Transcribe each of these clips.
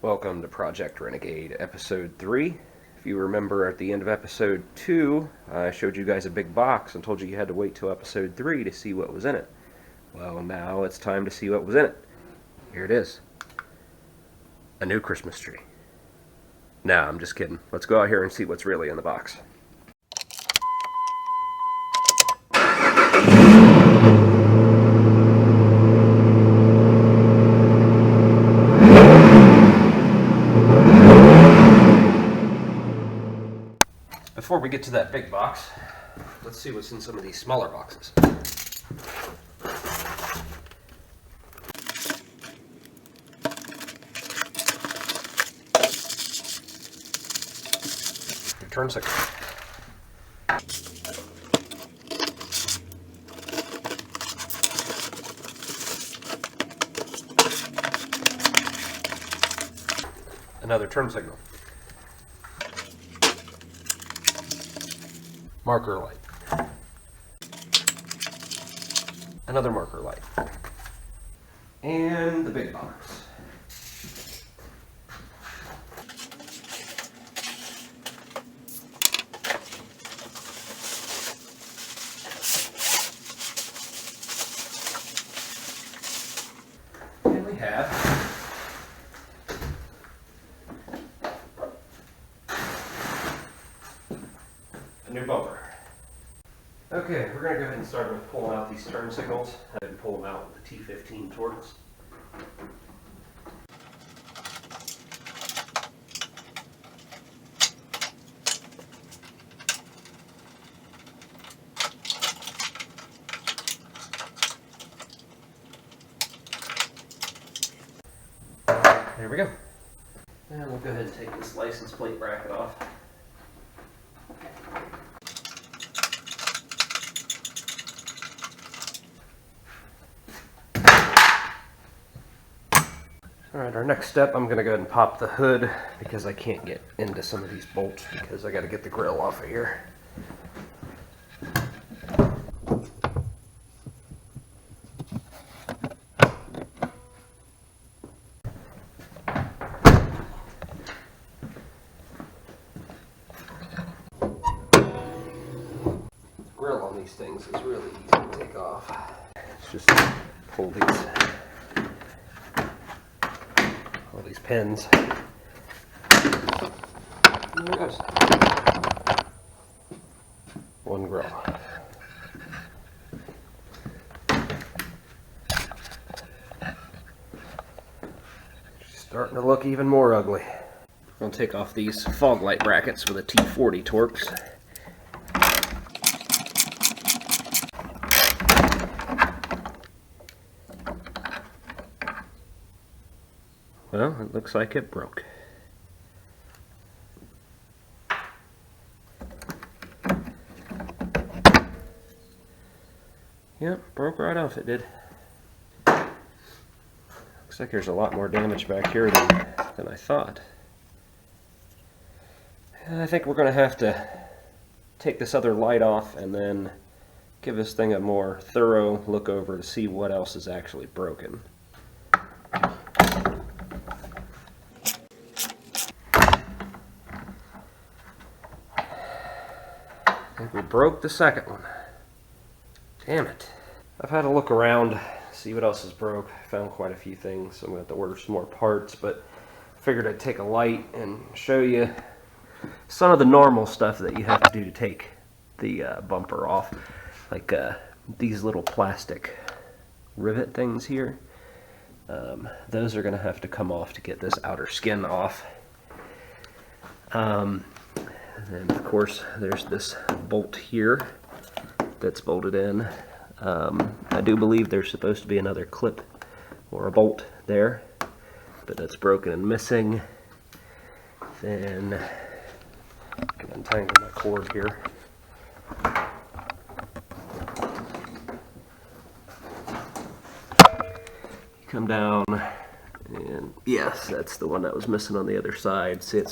Welcome to Project Renegade Episode 3. If you remember at the end of Episode 2, I showed you guys a big box and told you had to wait till Episode 3 to see what was in it. Well, now it's time to see what was in it. Here it is. A new Christmas tree. Nah, I'm just kidding. Let's go out here and see what's really in the box. Before we get to that big box, let's see what's in some of these smaller boxes. Turn signal. Another turn signal. Marker light. Another marker light. And the big box. And we have a new bumper. Okay, we're going to go ahead and start with pulling out these turn signals. I didn't pull them out with the T15 Torx. There we go. And we'll go ahead and take this license plate bracket off. Alright, our next step, I'm going to go ahead and pop the hood because I can't get into some of these bolts because I got to get the grill off of here. Grill on these things is really easy to take off. It's just pull all these pins. There it goes. One grill. Starting to look even more ugly. I'm going to take off these fog light brackets with a T40 Torx. Well, it looks like it broke. Yep, broke right off, it did. Looks like there's a lot more damage back here than I thought. And I think we're going to have to take this other light off and then give this thing a more thorough look over to see what else is actually broken. I think we broke the second one. Damn it. I've had a look around, see what else is broke. I found quite a few things, so I'm going to have to order some more parts, but I figured I'd take a light and show you some of the normal stuff that you have to do to take the bumper off. Like these little plastic rivet things here. Those are going to have to come off to get this outer skin off. And of course, there's this bolt here that's bolted in. I do believe there's supposed to be another clip or a bolt there, but that's broken and missing. Then I can untangle my cord here. Come down, and yes, that's the one that was missing on the other side. See,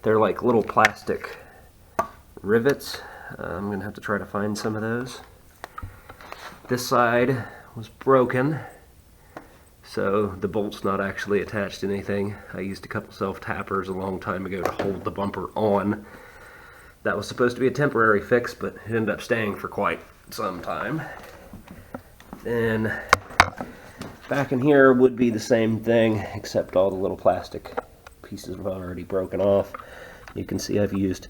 they're like little plastic rivets. I'm gonna have to try to find some of those. This side was broken, so the bolt's not actually attached to anything. I used a couple self-tappers a long time ago to hold the bumper on. That was supposed to be a temporary fix, but it ended up staying for quite some time. Then back in here would be the same thing, except all the little plastic pieces have already broken off. You can see I've used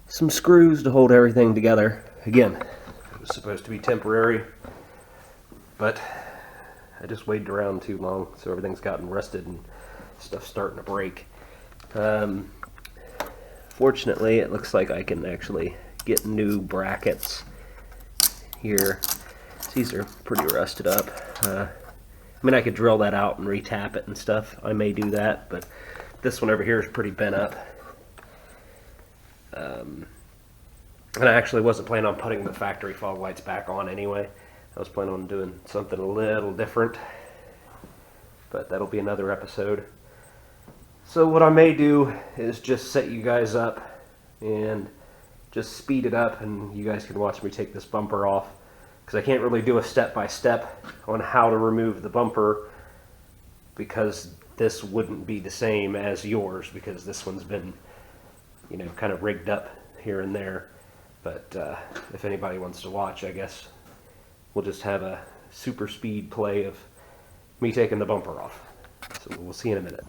some screws to hold everything together. Again, it was supposed to be temporary, but I just waited around too long, so everything's gotten rusted and stuff's starting to break. Fortunately, it looks like I can actually get new brackets here. These are pretty rusted up. I mean, I could drill that out and retap it and stuff. I may do that, but this one over here is pretty bent up. And I actually wasn't planning on putting the factory fog lights back on anyway. I was planning on doing something a little different, but that'll be another episode. So what I may do is just set you guys up and just speed it up, and you guys can watch me take this bumper off, because I can't really do a step-by-step on how to remove the bumper, because this wouldn't be the same as yours, because this one's been, you know, kind of rigged up here and there. But if anybody wants to watch, I guess we'll just have a super speed play of me taking the bumper off. So we'll see in a minute.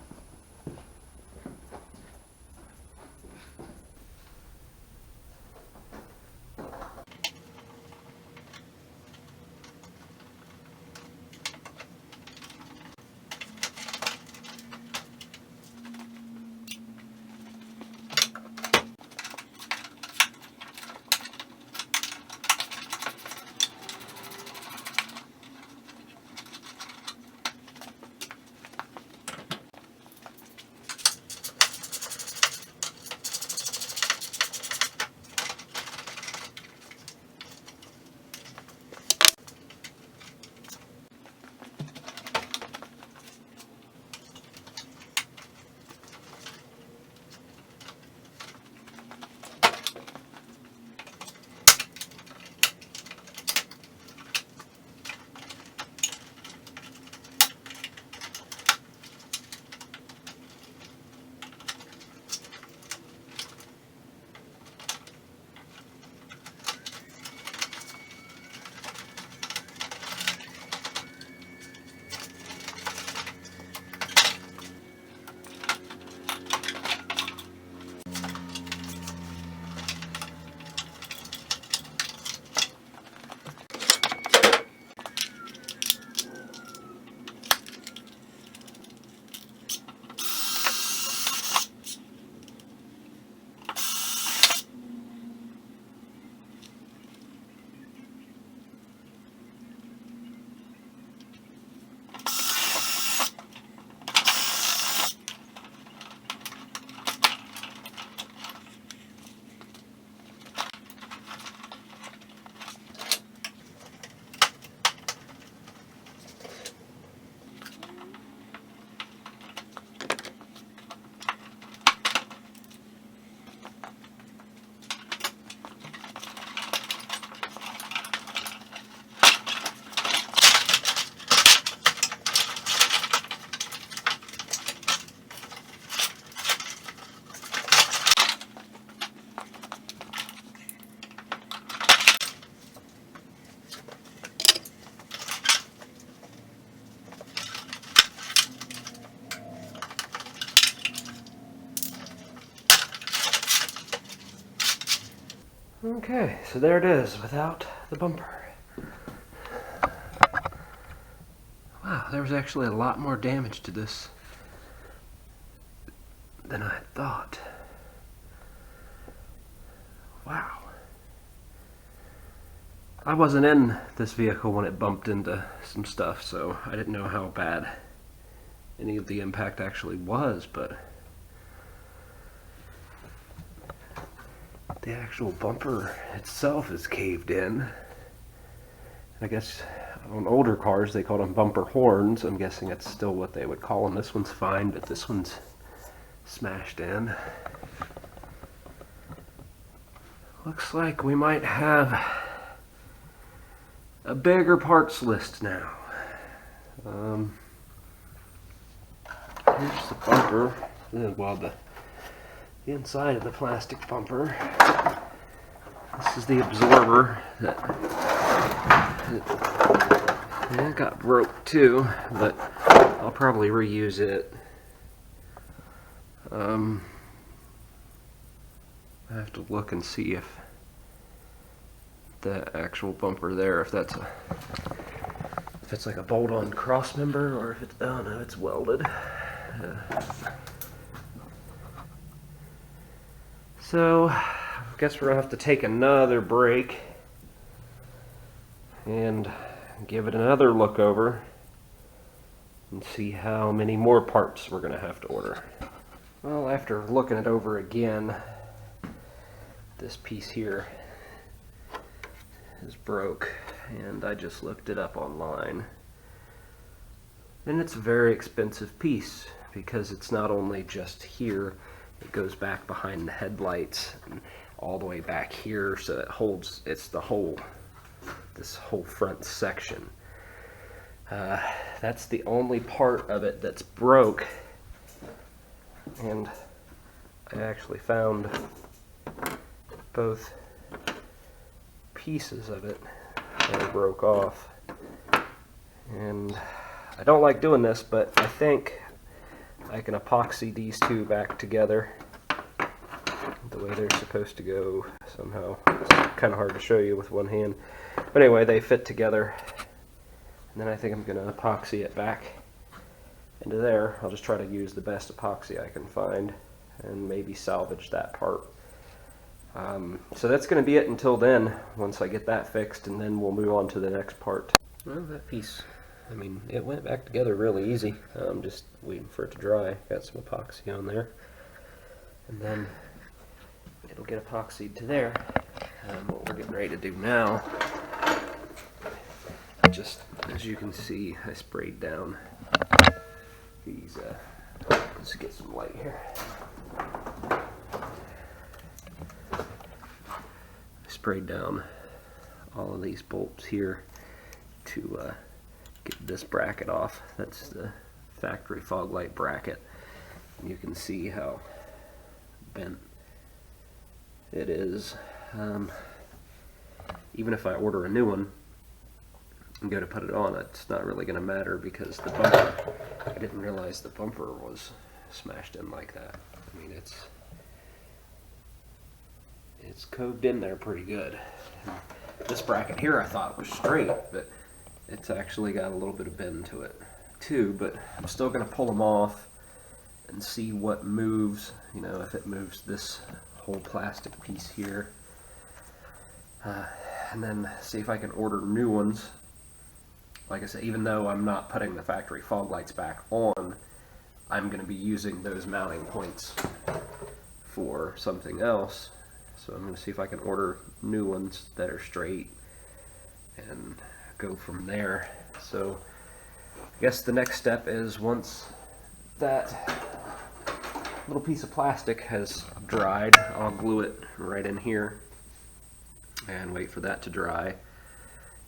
Okay, so there it is without the bumper. Wow, there was actually a lot more damage to this than I thought. Wow. I wasn't in this vehicle when it bumped into some stuff, so I didn't know how bad any of the impact actually was, but the actual bumper itself is caved in. I guess on older cars they called them bumper horns. I'm guessing that's still what they would call them. This one's fine, but this one's smashed in. Looks like we might have a bigger parts list now. here's the bumper. Well, the inside of the plastic bumper. This is the absorber that it got broke too, but I'll probably reuse it. I have to look and see if the actual bumper there, if it's like a bolt-on cross member, or if it's, oh no, it's welded. So I guess we're gonna have to take another break and give it another look over and see how many more parts we're gonna have to order. Well, after looking it over again, this piece here is broke, and I just looked it up online. And it's a very expensive piece because it's not only just here, it goes back behind the headlights and all the way back here, so it holds, it's the whole, this whole front section. That's the only part of it that's broke, and I actually found both pieces of it that broke off. And I don't like doing this, but I think I can epoxy these two back together the way they're supposed to go somehow. It's kind of hard to show you with one hand. But anyway, they fit together. And then I think I'm going to epoxy it back into there. I'll just try to use the best epoxy I can find and maybe salvage that part. So that's going to be it until then, once I get that fixed, and then we'll move on to the next part. Well, that piece, I mean, it went back together really easy. I'm just waiting for it to dry. Got some epoxy on there, and then it'll get epoxied to there. What we're getting ready to do now, just as you can see, I sprayed down these, let's get some light here. Sprayed down all of these bolts here to get this bracket off. That's the factory fog light bracket. And you can see how bent it is. Even if I order a new one and go to put it on, it's not really going to matter because the bumper, I didn't realize the bumper was smashed in like that. I mean, it's coved in there pretty good. This bracket here I thought was straight, but it's actually got a little bit of bend to it too. But I'm still going to pull them off and see what moves, you know, if it moves this whole plastic piece here, and then see if I can order new ones. Like I said, even though I'm not putting the factory fog lights back on, I'm going to be using those mounting points for something else. So I'm going to see if I can order new ones that are straight and go from there. So I guess the next step is, once that little piece of plastic has dried, I'll glue it right in here and wait for that to dry.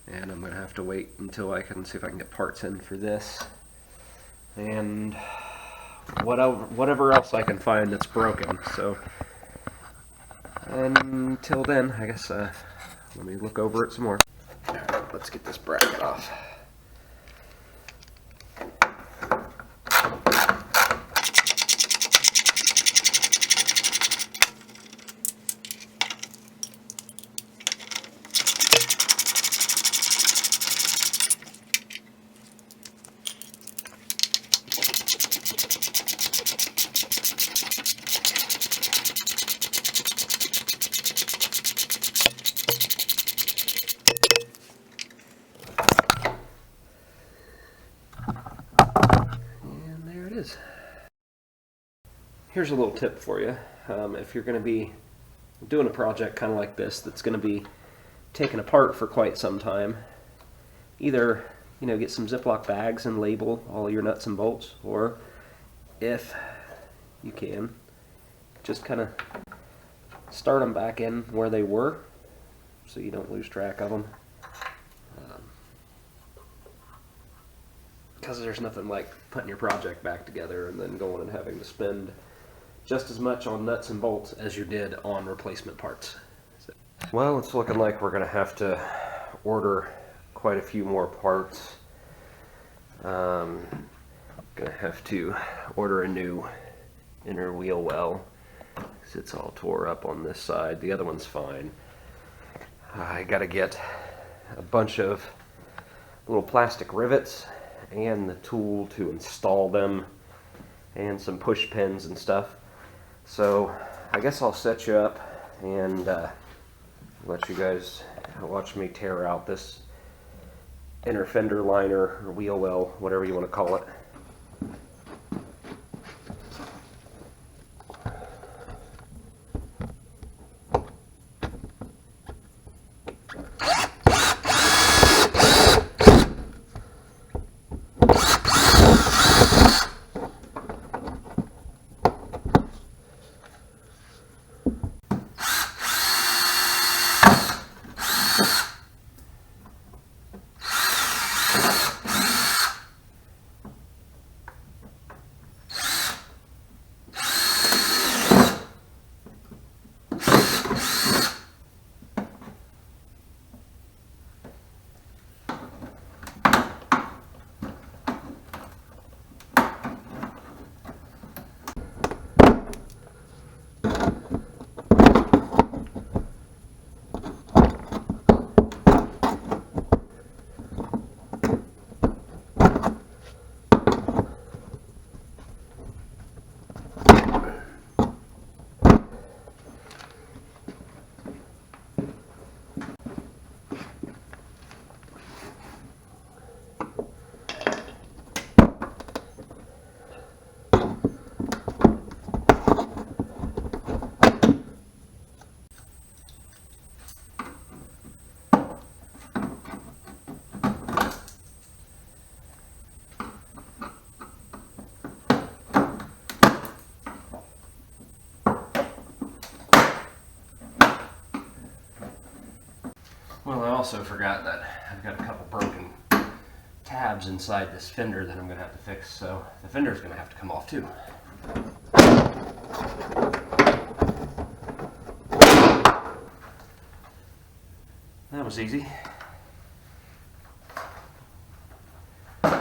And I'm going to have to wait until I can see if I can get parts in for this and whatever else I can find that's broken. So until then, I guess let me look over it some more. Alright, let's get this bracket off. Here's a little tip for you. If you're going to be doing a project kind of like this that's going to be taken apart for quite some time, either, you know, get some Ziploc bags and label all your nuts and bolts, or if you can, just kind of start them back in where they were so you don't lose track of them. because there's nothing like putting your project back together and then going and having to spend just as much on nuts and bolts as you did on replacement parts. So, well, it's looking like we're going to have to order quite a few more parts. Going to have to order a new inner wheel well, because it's all tore up on this side. The other one's fine. I got to get a bunch of little plastic rivets and the tool to install them and some push pins and stuff. So I guess I'll set you up and let you guys watch me tear out this inner fender liner or wheel well, whatever you want to call it. Well, I also forgot that I've got a couple broken tabs inside this fender that I'm going to have to fix, so the fender's going to have to come off too. That was easy. What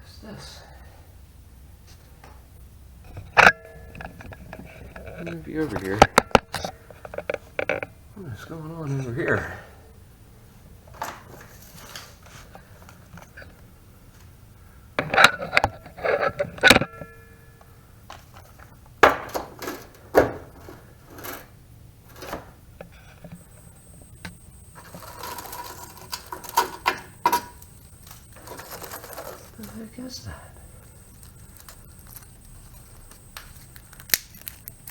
is this? Maybe over here. What is going on over here? What the heck is that?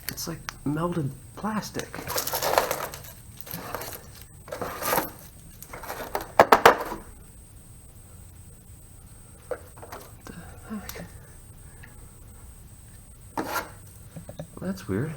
It's like melted plastic. What the heck? Well, that's weird.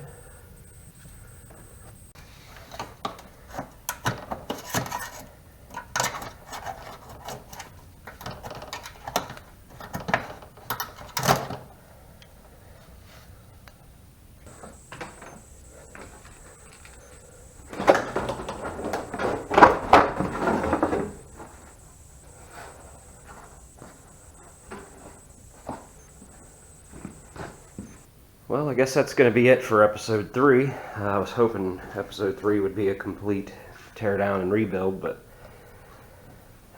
Well, I guess that's going to be it for episode 3. I was hoping episode 3 would be a complete teardown and rebuild, but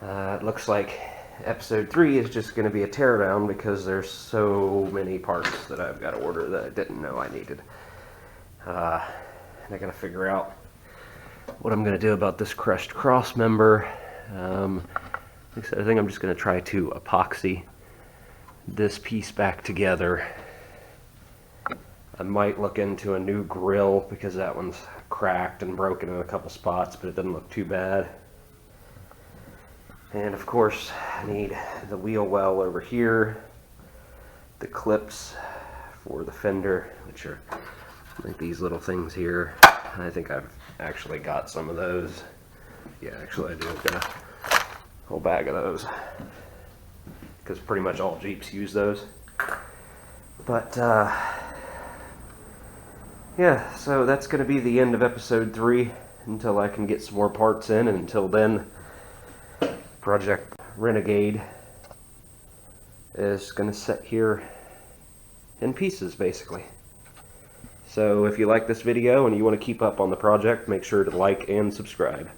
it looks like episode 3 is just going to be a teardown because there's so many parts that I've got to order that I didn't know I needed. And I got to figure out what I'm going to do about this crushed cross member. Like I said, I think I'm just going to try to epoxy this piece back together. I might look into a new grille because that one's cracked and broken in a couple spots, but it doesn't look too bad. And of course, I need the wheel well over here, the clips for the fender, which are Like these little things here. I think I've actually got some of those. Yeah, actually I do. I've got a whole bag of those. Because pretty much all Jeeps use those. But, yeah, so that's going to be the end of episode 3 until I can get some more parts in, and until then, Project Renegade is going to sit here in pieces, basically. So if you like this video and you want to keep up on the project, make sure to like and subscribe.